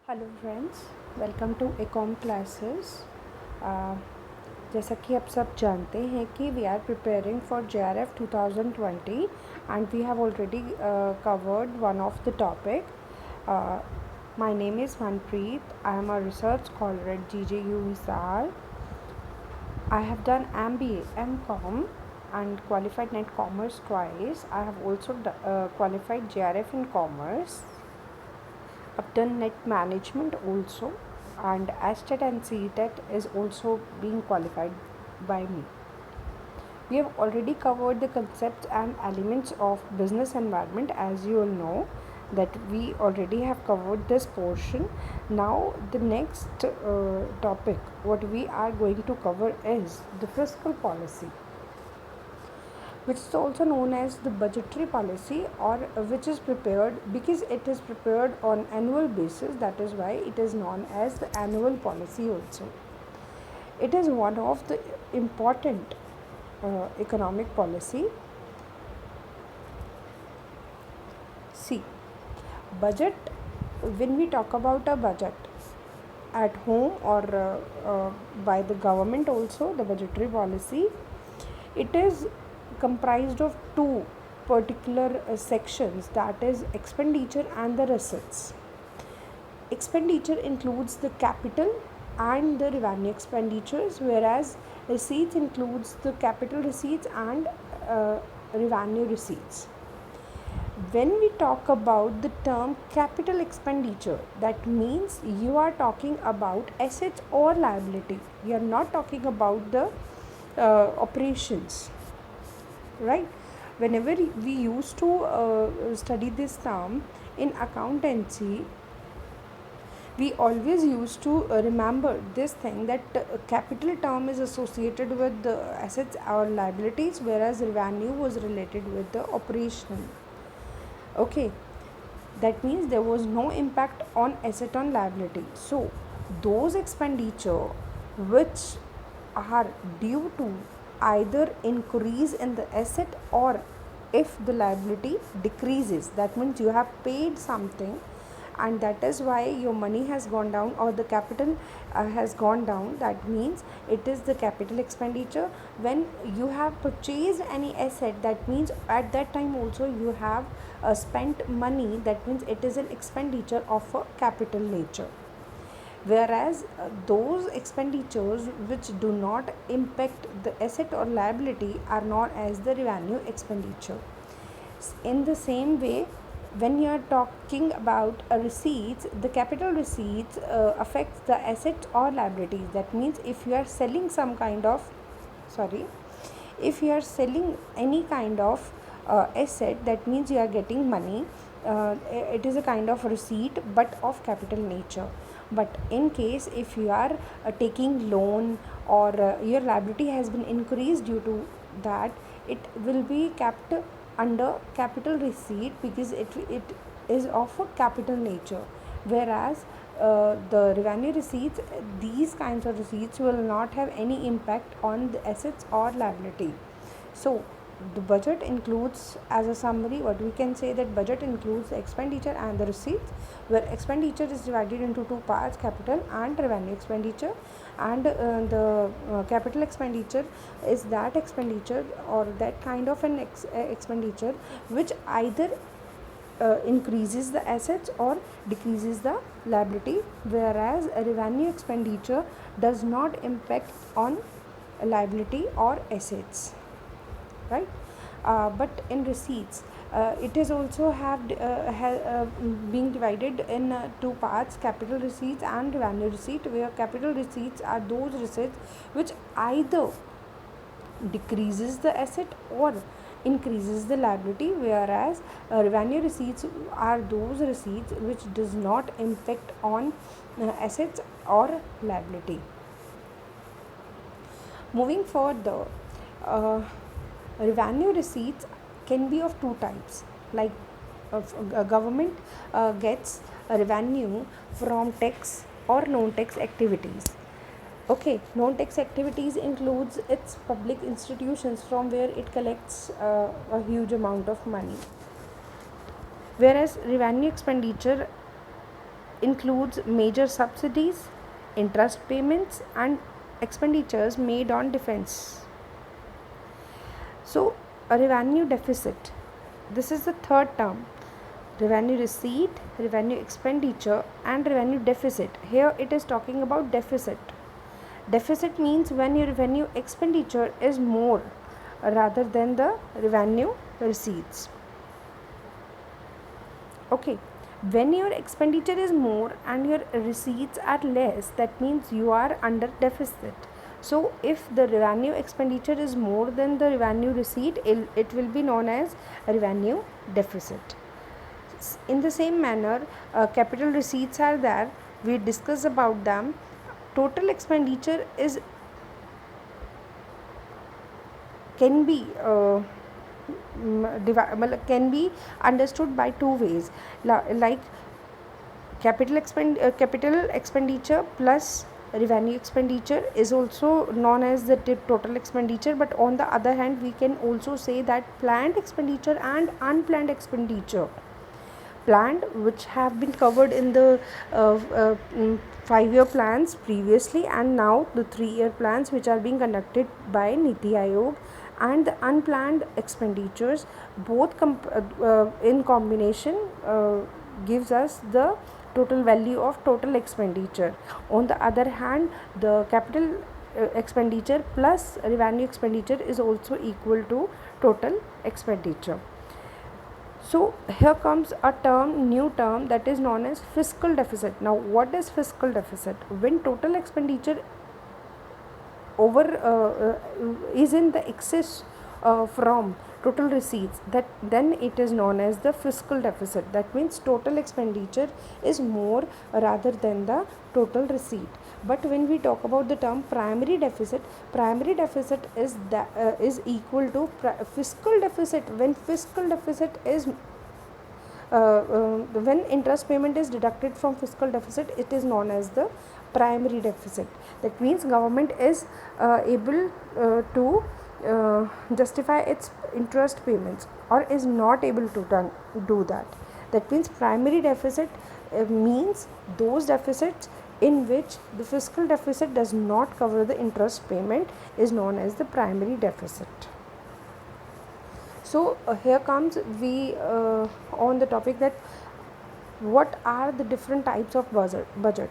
Hello friends, welcome to ecom classes. जैसा कि आप सब जानते हैं कि we are preparing for JRF 2020 and we have already covered one of the topic. My name is Manpreet. I am a research scholar at GJU Hisar. I have done MBA, MCom and qualified NET Commerce twice. I have also qualified JRF in Commerce. I've done net management also, and ASTET and CTET is also being qualified by me. We have already covered the concepts and elements of business environment, as you all know that we already have covered this portion. Now the next topic what we are going to cover is the fiscal policy, which is also known as the budgetary policy, or which is prepared because it is prepared on annual basis. That is why it is known as the annual policy also. It is one of the important economic policy. See, budget, when we talk about a budget at home or by the government also, the budgetary policy, it is comprised of two particular sections, that is expenditure and the receipts. Expenditure includes the capital and the revenue expenditures, whereas receipts includes the capital receipts and revenue receipts. When we talk about the term capital expenditure, that means you are talking about assets or liability. You are not talking about the operations, right? Whenever we used to study this term in accountancy, we always used to remember this thing that capital term is associated with the assets or liabilities, whereas revenue was related with the operational. Okay, that means there was no impact on asset on liability. So those expenditure which are due to either increase in the asset, or if the liability decreases, that means you have paid something and that is why your money has gone down, or the capital has gone down. That means it is the capital expenditure. When you have purchased any asset, that means at that time also you have spent money. That means it is an expenditure of a capital nature, whereas those expenditures which do not impact the asset or liability are known as the revenue expenditure. In the same way, when you are talking about receipts, the capital receipts affects the assets or liabilities. That means if you are selling some kind of, sorry, if you are selling any kind of asset, that means you are getting money. It is a kind of receipt but of capital nature. But in case if you are taking loan, or your liability has been increased due to that, it will be kept under capital receipt because it is of a capital nature. Whereas the revenue receipts, these kinds of receipts will not have any impact on the assets or liability. So the budget includes, as a summary, what we can say, that budget includes the expenditure and the receipts, where expenditure is divided into two parts, capital and revenue expenditure. And the capital expenditure is that expenditure or that kind of an expenditure which either increases the assets or decreases the liability, whereas a revenue expenditure does not impact on liability or assets, right? But in receipts, it is also being divided in two parts, capital receipts and revenue receipt, where capital receipts are those receipts which either decreases the asset or increases the liability, whereas revenue receipts are those receipts which does not impact on assets or liability. Moving further, uh, revenue receipts can be of two types, like a government gets a revenue from tax or non-tax activities. Okay, non-tax activities includes its public institutions from where it collects a huge amount of money, whereas revenue expenditure includes major subsidies, interest payments, and expenditures made on defense. So, a revenue deficit. This is the third term. Revenue receipt, revenue expenditure, and revenue deficit. Here it is talking about deficit. Deficit means when your revenue expenditure is more rather than the revenue receipts. Okay, when your expenditure is more and your receipts are less, that means you are under deficit. So if the revenue expenditure is more than the revenue receipt, it will be known as revenue deficit. In the same manner, capital receipts are there. We discuss about them. Total expenditure is can be can be understood by two ways, like capital expenditure plus revenue expenditure is also known as the total expenditure. But on the other hand, we can also say that planned expenditure and unplanned expenditure, planned which have been covered in the 5-year plans previously, and now the 3-year plans which are being conducted by Niti Aayog, and the unplanned expenditures, both in combination gives us the total value of total expenditure. On the other hand, the capital expenditure plus revenue expenditure is also equal to total expenditure. So here comes a new term, that is known as fiscal deficit. Now, what is fiscal deficit? When total expenditure is in the excess from total receipts, then it is known as the fiscal deficit. That means total expenditure is more rather than the total receipt. But when we talk about the term primary deficit is equal to fiscal deficit. When fiscal deficit is when interest payment is deducted from fiscal deficit, it is known as the primary deficit. That means government is able to justify its interest payments, or is not able to do that. That means primary deficit means those deficits in which the fiscal deficit does not cover the interest payment is known as the primary deficit. So here comes we on the topic that what are the different types of budget.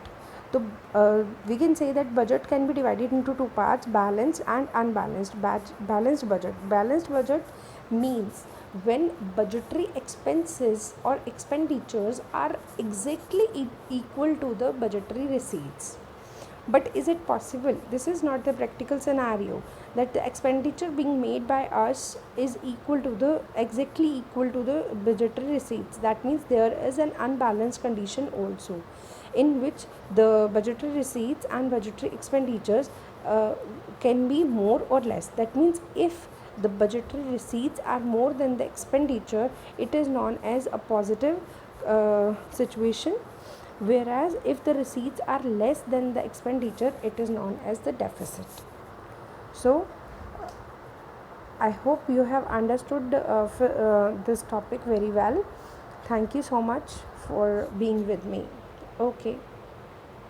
So we can say that budget can be divided into two parts: balanced and unbalanced. Balanced budget means when budgetary expenses or expenditures are exactly equal to the budgetary receipts. But is it possible? This is not the practical scenario, that the expenditure being made by us is exactly equal to the budgetary receipts. That means there is an unbalanced condition also, in which the budgetary receipts and budgetary expenditures can be more or less. That means if the budgetary receipts are more than the expenditure, it is known as a positive situation, whereas if the receipts are less than the expenditure, it is known as the deficit. So I hope you have understood this topic very well. Thank you so much for being with me. Okay.